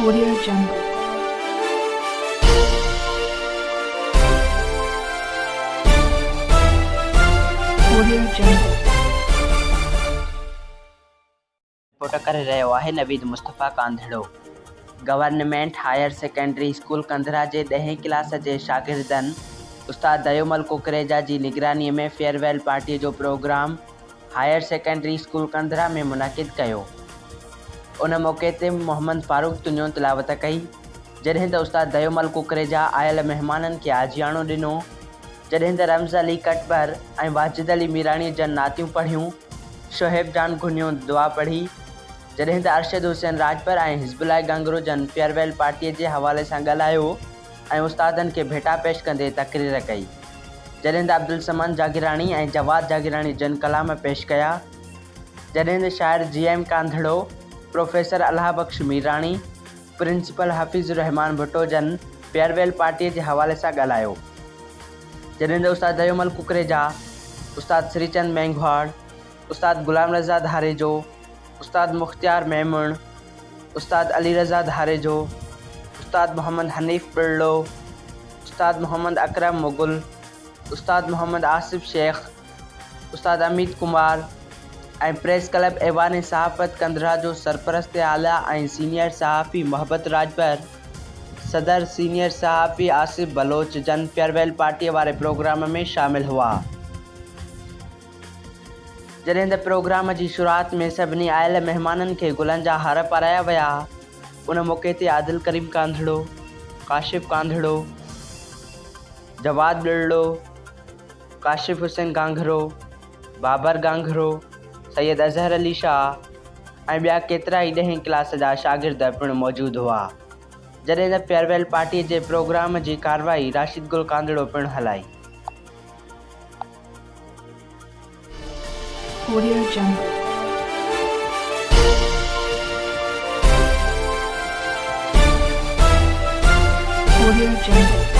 Audio Jungle. Audio Jungle. Report करे रहियो आहे Naveed Mustafa Kandhro. Government higher secondary school Kandhra जे 10हीं क्लास जे शागिर्दनि उस्ताद दयोमल कुकरेजा जी निगरानीअ में फेयरवेल पार्टीअ जो प्रोग्राम हायर सेकेंडरी स्कूल कंधरा में मुनक़िद कयो। उन मौक़े ते मोहम्मद फारूक तुंजो तिलावत कई, जॾहिं त उस्ताद दयोमल कुकरेजा आयल महिमाननि खे आजियाणो ॾिनो, जॾहिं त रमज़ अली कटबर ऐं वाजिद अली मीराणीअ जन नातियूं पढ़ियूं, शोहेब जान घुनियो दुआ पढ़ी, जॾहिं त अरशद हुसैन राजपर ऐं हिज़्बुल्लाह गांगरो जन फेयरवेल पार्टीअ जे हवाले सां ॻाल्हायो ऐं उस्तादनि खे भेटा पेश कंदे तक़रीर कई, जॾहिं त अब्दुल समान जागीराणी ऐं जवाद जागीराणी जन कलाम पेश कया, जॾहिं त शाइर GM कांधड़ो, प्रोफेसर अल्लाह बख्श मीराणी, प्रिंसिपल हफ़ीज़ रहमान भुट्टो जन फेयरवेल पार्टीअ जे हवाले सां ॻाल्हायो, जॾहिं त उस्ताद दयोमल कुकरेजा, उस्ताद श्रीचंद मेंघवाड़, उस्ताद गुलाम रज़ा धारेजो, उस्ताद मुख्तियार मेमण, उस्ताद अली रज़ा धारेजो, उस्ताद मोहम्मद हनीफ़ बिरलो, उस्ताद मोहम्मद अकरम मुगल, उस्ताद मोहम्मद आसिफ शेख, उस्ताद अमित कुमार ऐं प्रेस क्लब ऐवान सहाफ़त कंधरा जो सरपरस्त आला ऐं सीनियर सहाफ़ी मोहब्बत राजपर, सदर सीनियर सहाफ़ी आसिफ बलोच जन फेयरवेल पार्टीअ वारे प्रोग्राम में शामिल हुआ। जॾहिं त प्रोग्राम जी शुरूआत में सभिनी आयल महिमाननि खे गुलनि जा हार पाराया विया। उन मौक़े ते आदिल करीम कांधड़ो, काशिफ कांधड़ो, जवाद बिरलो, काशिफ हुसैन गांगरो, बाबर गांगरो, सैयद अज़हर अली शाह ऐं ॿिया केतिरा ई 10हीं क्लास जा शागिर्द पिणु मौजूदु हुआ, जॾहिं त फेयरवेल पार्टीअ जे प्रोग्राम जी कार्रवाई राशिद गुल कांधड़ो पिणु हलाई। Audio Jungle. Audio Jungle.